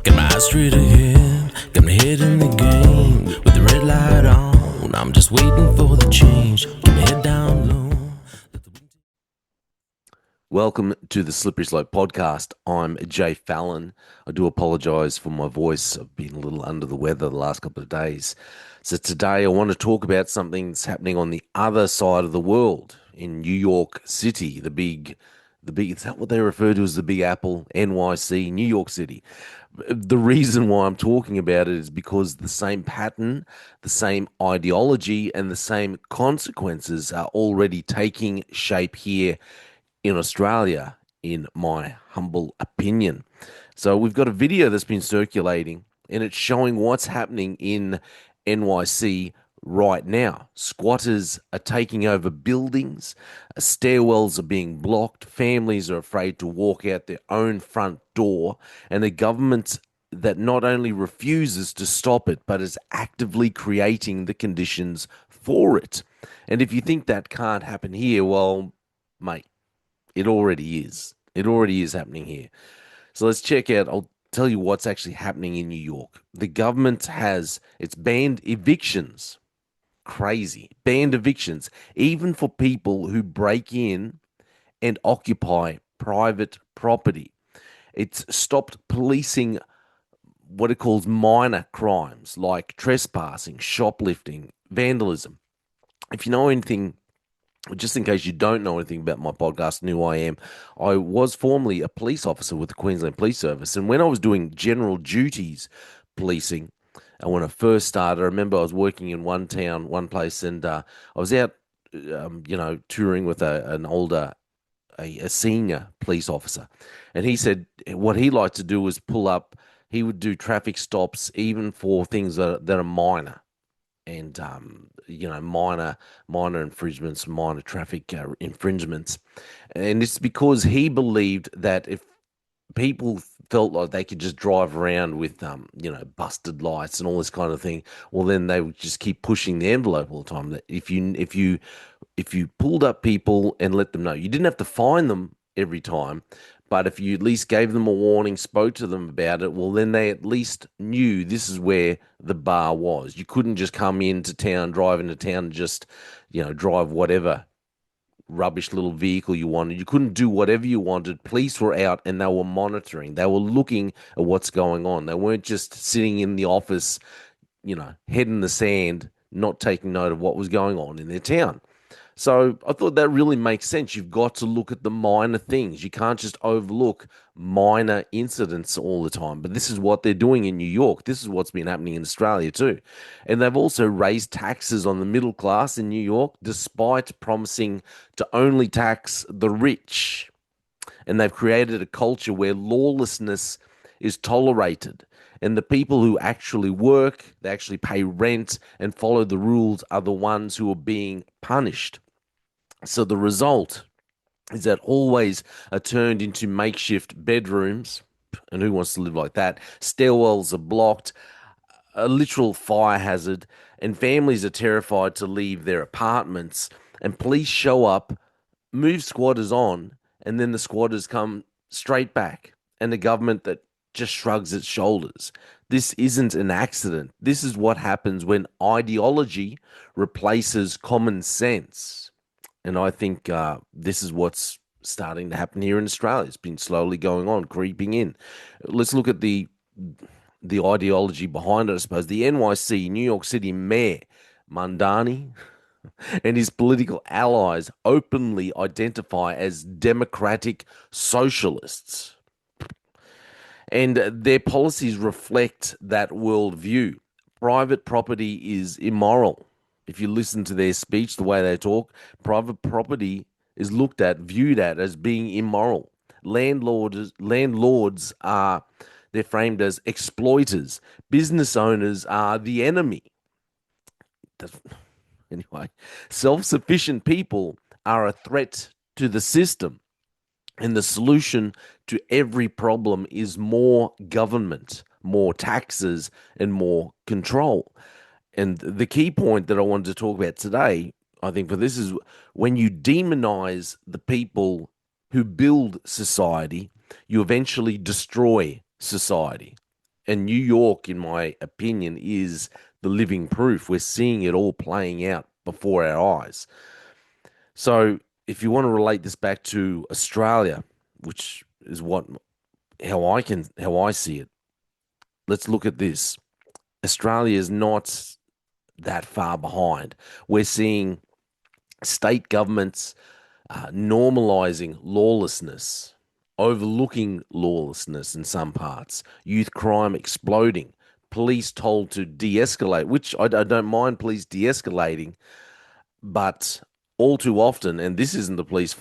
Got my eyes straight ahead, got my head in the game. With the red light on, I'm just waiting for the change. Keep my head down low. Welcome to the Slippery Slope podcast. I'm Jay Fallon. I do apologise for my voice. I've been a little under the weather the last couple of days. So today I want to talk about something that's happening on the other side of the world in New York City, is that what they refer to as the Big Apple, NYC, New York City? The reason why I'm talking about it is because the same pattern, the same ideology, and the same consequences are already taking shape here in Australia, in my humble opinion. So we've got a video that's been circulating and it's showing what's happening in NYC right now. Squatters are taking over buildings, stairwells are being blocked, families are afraid to walk out their own front door, and the government that not only refuses to stop it, but is actively creating the conditions for it. And if you think that can't happen here, well, mate, it already is. It already is happening here. So let's check out. I'll tell you what's actually happening in New York. The government it's banned evictions. Crazy. Banned evictions, even for people who break in and occupy private property. It's stopped policing what it calls minor crimes like trespassing, shoplifting, vandalism. If you know anything, just in case you don't know anything about my podcast and who I am, I was formerly a police officer with the Queensland Police Service. And when I was doing general duties policing, and when I first started, I remember I was working in one town, one place, and I was out, touring with a senior police officer. And he said what he liked to do was he would do traffic stops even for things that are minor and minor infringements, minor traffic infringements, and it's because he believed that if people felt like they could just drive around with busted lights and all this kind of thing, well then they would just keep pushing the envelope all the time. That if you pulled up people and let them know, you didn't have to fine them every time, but if you at least gave them a warning, spoke to them about it, well, then they at least knew this is where the bar was. You couldn't just come into town, drive into town, and just, drive whatever rubbish little vehicle you wanted. You couldn't do whatever you wanted. Police were out and they were monitoring. They were looking at what's going on. They weren't just sitting in the office, head in the sand, not taking note of what was going on in their town. So I thought that really makes sense. You've got to look at the minor things. You can't just overlook minor incidents all the time. But this is what they're doing in New York. This is what's been happening in Australia too. And they've also raised taxes on the middle class in New York, despite promising to only tax the rich. And they've created a culture where lawlessness is tolerated. And the people who actually work, they actually pay rent and follow the rules, are the ones who are being punished. So the result is that hallways are turned into makeshift bedrooms. And who wants to live like that? Stairwells are blocked, a literal fire hazard, and families are terrified to leave their apartments. And police show up, move squatters on, and then the squatters come straight back. And the government that just shrugs its shoulders. This isn't an accident. This is what happens when ideology replaces common sense. And I think this is what's starting to happen here in Australia. It's been slowly going on, creeping in. Let's look at the ideology behind it, I suppose. The NYC, New York City Mayor Mandani and his political allies openly identify as democratic socialists. And their policies reflect that worldview. Private property is immoral. If you listen to their speech, the way they talk, private property is looked at, viewed at as being immoral. Landlords they're framed as exploiters. Business owners are the enemy. Anyway, self-sufficient people are a threat to the system. And the solution to every problem is more government, more taxes, and more control. And the key point that I wanted to talk about today, I think, for this is when you demonize the people who build society, you eventually destroy society. And New York, in my opinion, is the living proof. We're seeing it all playing out before our eyes. So if you want to relate this back to Australia, which is what how I see it, let's look at this. Australia is not that far behind. We're seeing state governments normalizing lawlessness, overlooking lawlessness in some parts, youth crime exploding, police told to de escalate, which I don't mind police de escalating, but all too often, and this isn't the police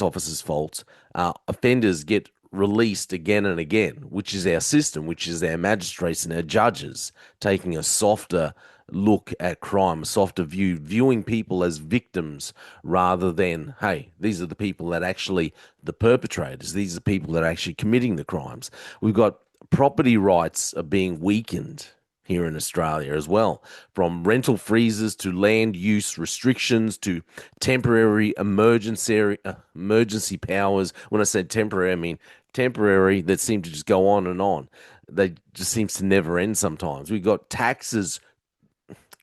officers' fault, offenders get released again and again, which is our system, which is our magistrates and our judges taking a softer look at crime, a softer view, viewing people as victims rather than, hey, these are the people that actually the perpetrators, these are the people that are actually committing the crimes. We've got property rights are being weakened here in Australia as well, from rental freezes to land use restrictions to temporary emergency powers. When I say temporary, I mean temporary that seem to just go on and on. They just seems to never end sometimes. We've got taxes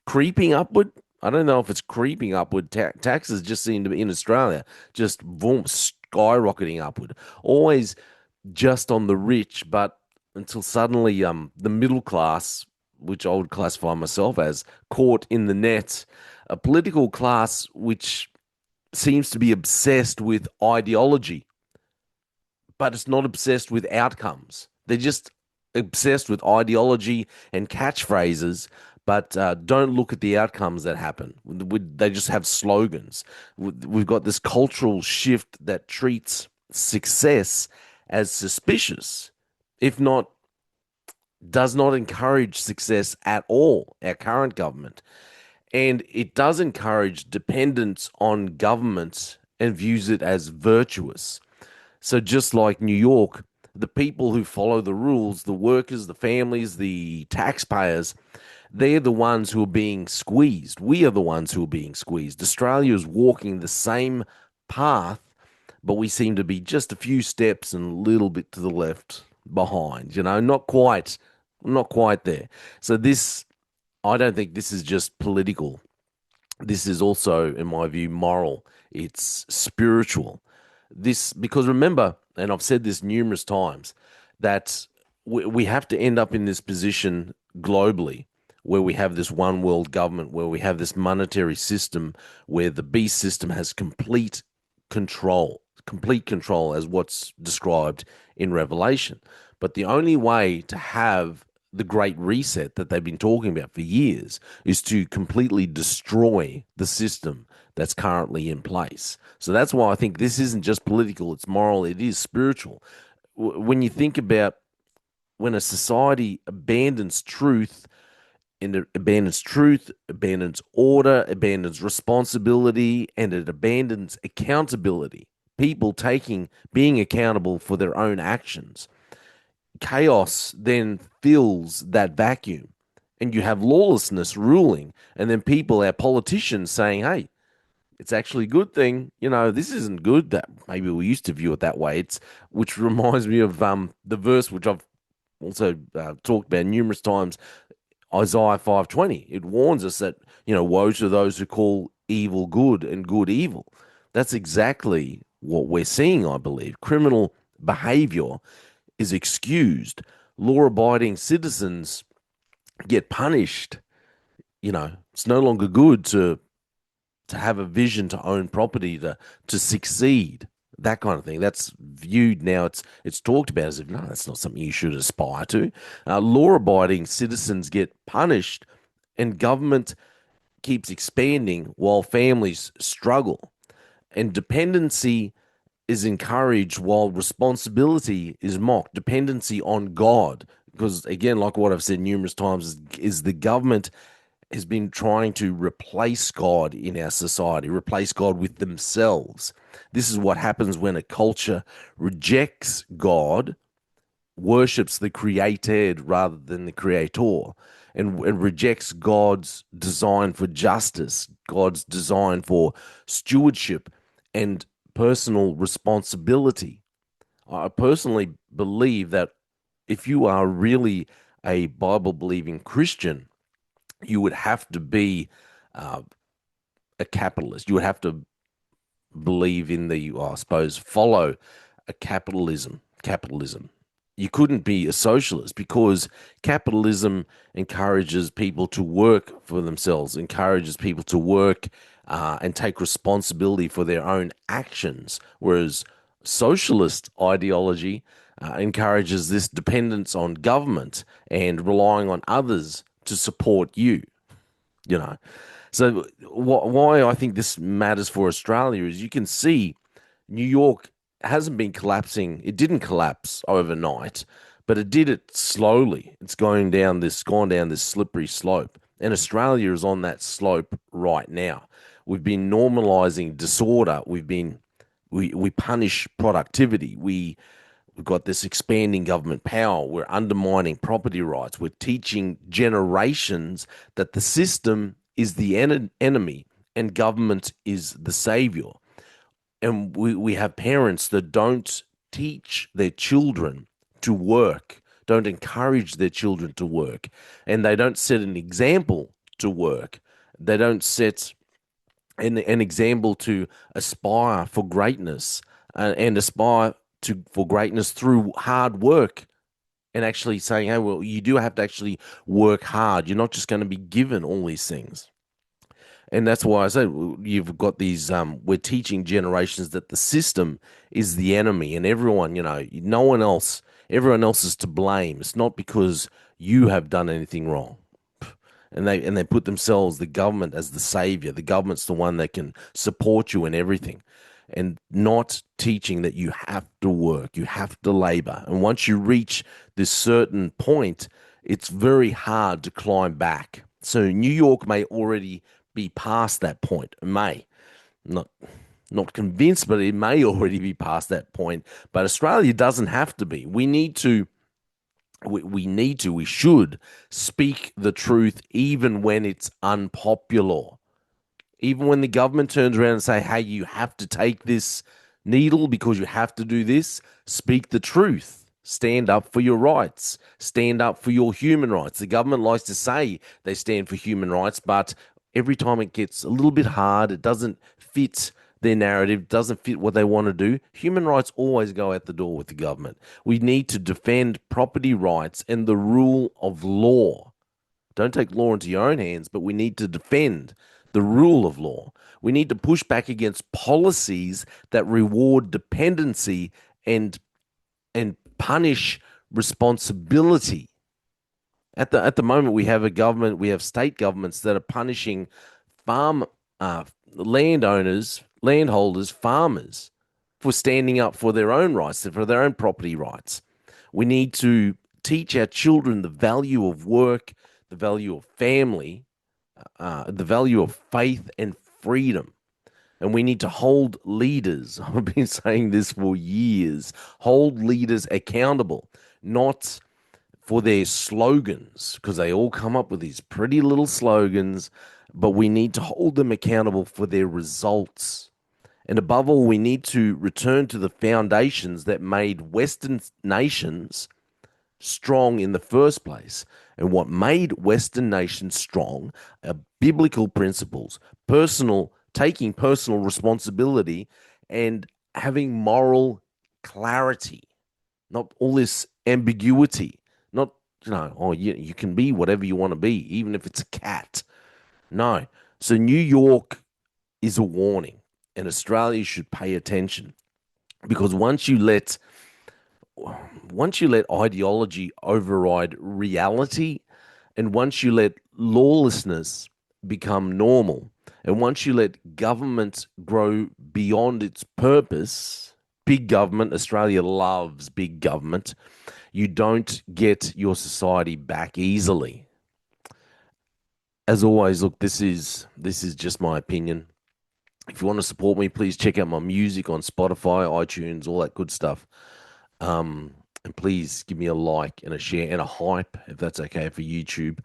creeping upward. I don't know if it's creeping upward. Taxes just seem to be in Australia just boom, skyrocketing upward. Always just on the rich, but until suddenly the middle class, which I would classify myself as, caught in the net, a political class which seems to be obsessed with ideology, but it's not obsessed with outcomes. They're just obsessed with ideology and catchphrases, but don't look at the outcomes that happen. They just have slogans. We've got this cultural shift that treats success as suspicious, if not, does not encourage success at all, our current government. And it does encourage dependence on governments and views it as virtuous. So just like New York, the people who follow the rules, the workers, the families, the taxpayers, they're the ones who are being squeezed. We are the ones who are being squeezed. Australia is walking the same path, but we seem to be just a few steps and a little bit to the left behind, not quite there. So this, I don't think this is just political. This is also, in my view, moral. It's spiritual. This, because remember, and I've said this numerous times, that we have to end up in this position globally where we have this one world government, where we have this monetary system, where the beast system has complete control as what's described in Revelation. But the only way to have the great reset that they've been talking about for years is to completely destroy the system that's currently in place. So that's why I think this isn't just political, it's moral, it is spiritual. When you think about when a society abandons order, abandons responsibility, and it abandons accountability, people being accountable for their own actions, chaos then fills that vacuum, and you have lawlessness ruling, and then people, our politicians, saying, hey, it's actually a good thing, this isn't good. That maybe we used to view it that way. It's Which reminds me of the verse which I've also talked about numerous times, Isaiah 5:20. It warns us that, woe to those who call evil good and good evil. That's exactly what we're seeing, I believe. Criminal behavior is excused. Law-abiding citizens get punished. It's no longer good to have a vision, to own property, to succeed, that kind of thing. That's viewed now. It's talked about as if, no, that's not something you should aspire to. Law-abiding citizens get punished, and government keeps expanding while families struggle, and dependency is encouraged while responsibility is mocked. Dependency on God, because again, like what I've said numerous times, is the government has been trying to replace God in our society, replace God with themselves. This is what happens when a culture rejects God, worships the created rather than the creator, and rejects God's design for justice, God's design for stewardship and personal responsibility. I personally believe that if you are really a Bible believing Christian, you would have to be uh, a capitalist. You would have to believe in the, well, I suppose, follow a capitalism. Capitalism. You couldn't be a socialist because capitalism encourages people to work for themselves, encourages people to work and take responsibility for their own actions, whereas socialist ideology encourages this dependence on government and relying on others to support you. You know, so why I think this matters for Australia is you can see New York hasn't been collapsing. It didn't collapse overnight, but it did it slowly. It's gone down this slippery slope. And Australia is on that slope right now. We've been normalizing disorder. We punish productivity. We've got this expanding government power. We're undermining property rights. We're teaching generations that the system is the enemy and government is the savior. And we have parents that don't teach their children to work, don't encourage their children to work, and they don't set an example to work. They don't set an example to aspire for greatness and aspire for greatness through hard work and actually saying, hey, well, you do have to actually work hard. You're not just going to be given all these things. And that's why I said you've got these, we're teaching generations that the system is the enemy and everyone, no one else, everyone else is to blame. It's not because you have done anything wrong. And they put themselves, the government, as the savior. The government's the one that can support you in everything, and not teaching that you have to work, you have to labor. And once you reach this certain point, it's very hard to climb back. So New York may already be past that point. It may not not convinced, but it may already be past that point. But Australia doesn't have to be. We should speak the truth even when it's unpopular. Even when the government turns around and say, hey, you have to take this needle because you have to do this, speak the truth. Stand up for your rights. Stand up for your human rights. The government likes to say they stand for human rights, but every time it gets a little bit hard, it doesn't fit their narrative, doesn't fit what they want to do. Human rights always go out the door with the government. We need to defend property rights and the rule of law. Don't take law into your own hands, but we need to defend the rule of law. We need to push back against policies that reward dependency and punish responsibility. At the moment, we have a government, we have state governments that are punishing farm landowners, landholders, farmers for standing up for their own rights, for their own property rights. We need to teach our children the value of work, the value of family, the value of faith and freedom. And we need to hold leaders, I've been saying this for years, hold leaders accountable, not for their slogans, because they all come up with these pretty little slogans, but we need to hold them accountable for their results. And above all, we need to return to the foundations that made Western nations strong in the first place. And what made Western nations strong are biblical principles, taking personal responsibility and having moral clarity, not all this ambiguity, not, oh, you can be whatever you want to be, even if it's a cat. No. So New York is a warning, and Australia should pay attention because once you let ideology override reality, and once you let lawlessness become normal, and once you let government grow beyond its purpose, big government, Australia loves big government, you don't get your society back easily. As always, look, this is just my opinion. If you want to support me, please check out my music on Spotify, iTunes, all that good stuff. And please give me a like and a share and a hype if that's okay for YouTube.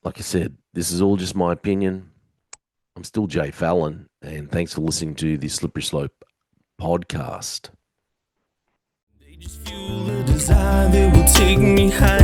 Like I said, this is all just my opinion. I'm still Jay Fallon, and thanks for listening to the Slippery Slope podcast. Just fuel a desire that will take me high.